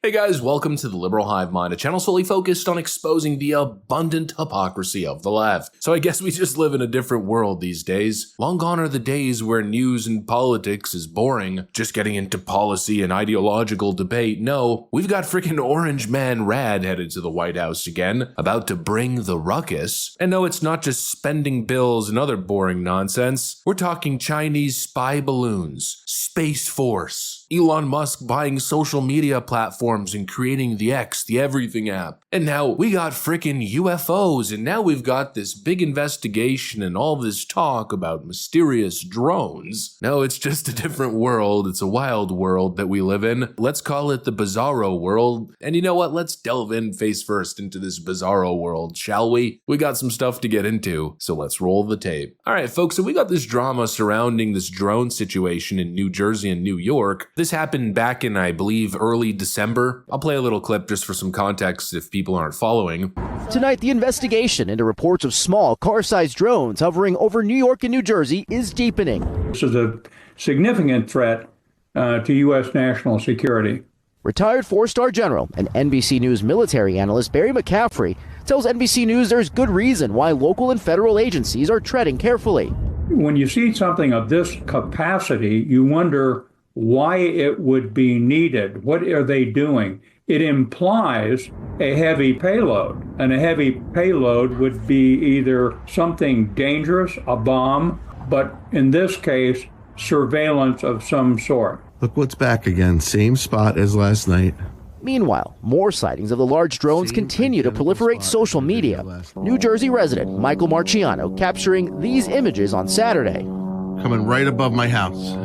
Hey guys, welcome to the Liberal Hive Mind, a channel solely focused on exposing the abundant hypocrisy of the left. So I guess we just live in a different world these days. Long gone are the days where news and politics is boring, just getting into policy and ideological debate. No, we've got freaking Orange Man Rad headed to the White House again, about to bring the ruckus. And no, it's not just spending bills and other boring nonsense. We're talking Chinese spy balloons, Space Force, Elon Musk buying social media platforms and creating the X, the Everything app. And now we got frickin' UFOs, and now we've got this big investigation and all this talk about mysterious drones. No, it's just a different world. It's a wild world that we live in. Let's call it the bizarro world. And you know what? Let's delve in face first into this bizarro world, shall we? We got some stuff to get into, so let's roll the tape. All right, folks, so we got this drama surrounding this drone situation in New Jersey and New York. This happened back in, I believe, early December. I'll play a little clip just for some context if people aren't following. Tonight, the investigation into reports of small car-sized drones hovering over New York and New Jersey is deepening. This is a significant threat to U.S. national security. Retired four-star general and NBC News military analyst Barry McCaffrey tells NBC News there's good reason why local and federal agencies are treading carefully. When you see something of this capacity, you wonder why it would be needed. What are they doing? It implies a heavy payload, and a heavy payload would be either something dangerous, a bomb, but in this case, surveillance of some sort. Look what's back again, same spot as last night. Meanwhile, more sightings of the large drones continue to proliferate social media. New Jersey resident Michael Marciano capturing these images on Saturday. Coming right above my house.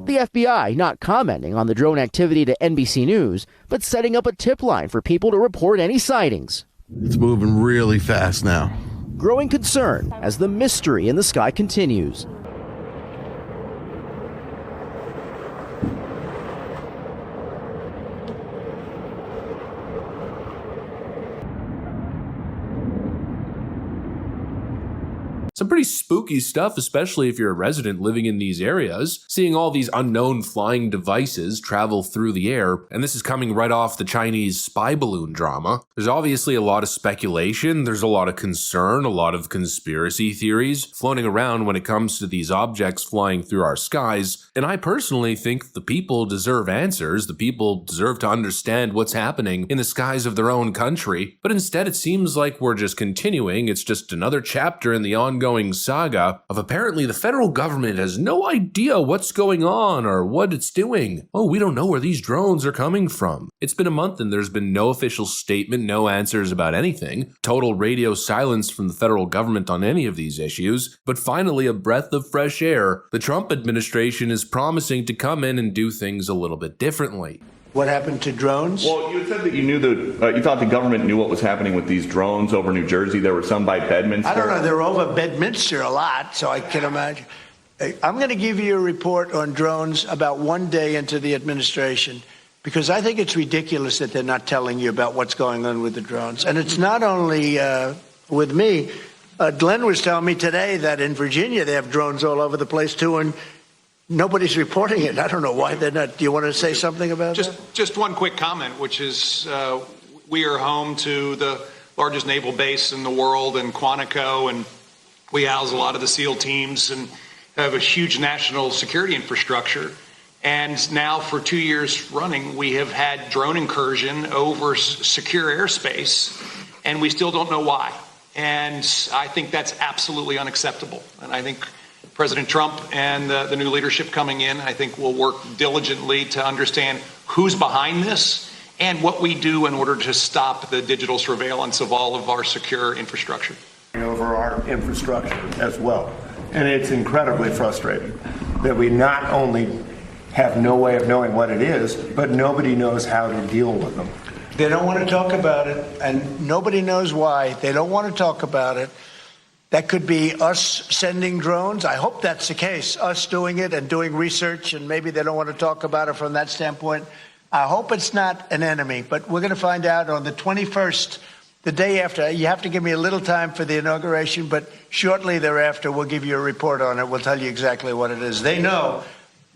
The FBI not commenting on the drone activity to NBC News, but setting up a tip line for people to report any sightings. It's moving really fast now. Growing concern as the mystery in the sky continues. Some pretty spooky stuff, especially if you're a resident living in these areas, seeing all these unknown flying devices travel through the air, and this is coming right off the Chinese spy balloon drama. There's obviously a lot of speculation, there's a lot of concern, a lot of conspiracy theories floating around when it comes to these objects flying through our skies, and I personally think the people deserve answers, the people deserve to understand what's happening in the skies of their own country, but instead it seems like we're just continuing, it's just another chapter in the ongoing saga of apparently the federal government has no idea what's going on or what it's doing. Oh, we don't know where these drones are coming from. It's been a month and there's been no official statement, no answers about anything. Total radio silence from the federal government on any of these issues. But finally, a breath of fresh air. The Trump administration is promising to come in and do things a little bit differently. What happened to drones? Well, you said that you knew you thought the government knew what was happening with these drones over New Jersey. There were some by Bedminster. I don't know. They're over Bedminster a lot, so I can imagine. I'm going to give you a report on drones about one day into the administration, because I think it's ridiculous that they're not telling you about what's going on with the drones. And it's not only with me. Glenn was telling me today that in Virginia they have drones all over the place, too, and nobody's reporting it. I don't know why they're not. Do you want to say something about that? Just one quick comment, which is we are home to the largest naval base in the world in Quantico, and we house a lot of the SEAL teams and have a huge national security infrastructure. And now for 2 years running, we have had drone incursion over secure airspace, and we still don't know why. And I think that's absolutely unacceptable. And I think President Trump and the new leadership coming in, I think, will work diligently to understand who's behind this and what we do in order to stop the digital surveillance of all of our secure infrastructure. Over our infrastructure as well. And it's incredibly frustrating that we not only have no way of knowing what it is, but nobody knows how to deal with them. They don't want to talk about it, and nobody knows why. They don't want to talk about it. That could be us sending drones. I hope that's the case, us doing it and doing research, and maybe they don't want to talk about it from that standpoint. I hope it's not an enemy, but we're going to find out on the 21st, the day after. You have to give me a little time for the inauguration, but shortly thereafter, we'll give you a report on it. We'll tell you exactly what it is. They know,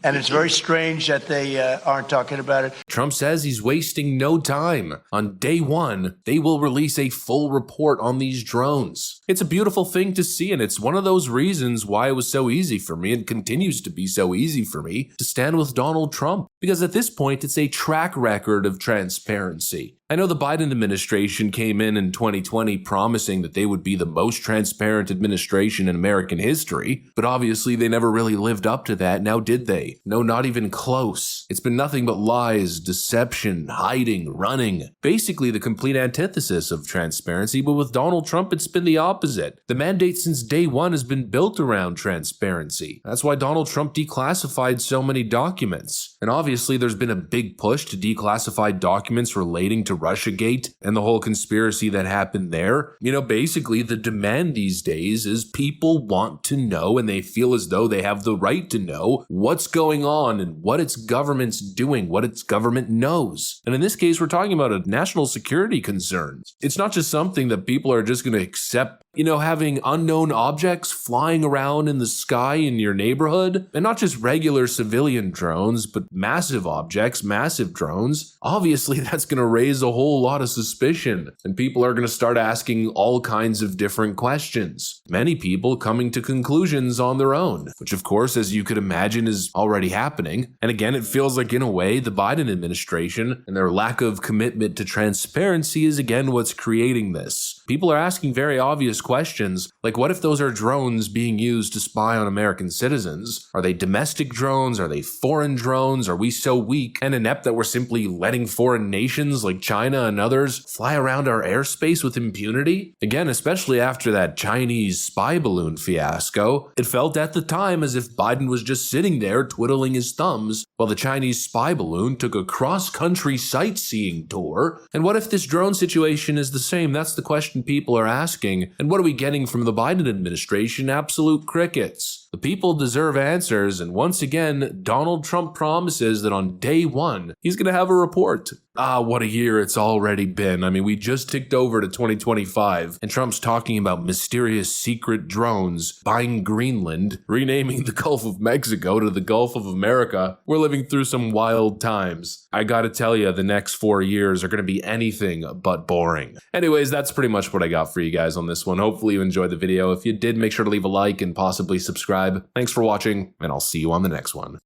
And it's very strange that they aren't talking about it. Trump says he's wasting no time. On day one, they will release a full report on these drones. It's a beautiful thing to see, and it's one of those reasons why it was so easy for me, and continues to be so easy for me, to stand with Donald Trump. Because at this point, it's a track record of transparency. I know the Biden administration came in 2020 promising that they would be the most transparent administration in American history, but obviously they never really lived up to that, now did they? No, not even close. It's been nothing but lies, deception, hiding, running. Basically the complete antithesis of transparency, but with Donald Trump it's been the opposite. The mandate since day one has been built around transparency. That's why Donald Trump declassified so many documents. And obviously there's been a big push to declassify documents relating to Russiagate and the whole conspiracy that happened there. You know, basically the demand these days is people want to know, and they feel as though they have the right to know what's going on and what its government's doing, what its government knows. And in this case, we're talking about a national security concern. It's not just something that people are just going to accept. You know, having unknown objects flying around in the sky in your neighborhood, and not just regular civilian drones, but massive objects, massive drones. Obviously, that's going to raise a whole lot of suspicion, and people are going to start asking all kinds of different questions. Many people coming to conclusions on their own, which of course, as you could imagine, is already happening. And again, it feels like in a way, the Biden administration and their lack of commitment to transparency is again what's creating this. People are asking very obvious questions, like what if those are drones being used to spy on American citizens? Are they domestic drones? Are they foreign drones? Are we so weak and inept that we're simply letting foreign nations like China and others fly around our airspace with impunity? Again, especially after that Chinese spy balloon fiasco, it felt at the time as if Biden was just sitting there twiddling his thumbs while the Chinese spy balloon took a cross-country sightseeing tour. And what if this drone situation is the same? That's the question people are asking. And what are we getting from the Biden administration? Absolute crickets. The people deserve answers, and once again, Donald Trump promises that on day one, he's going to have a report. What a year it's already been. I mean, we just ticked over to 2025, and Trump's talking about mysterious secret drones, buying Greenland, renaming the Gulf of Mexico to the Gulf of America. We're living through some wild times. I gotta tell you, the next 4 years are gonna be anything but boring. Anyways, that's pretty much what I got for you guys on this one. Hopefully you enjoyed the video. If you did, make sure to leave a like and possibly subscribe. Thanks for watching, and I'll see you on the next one.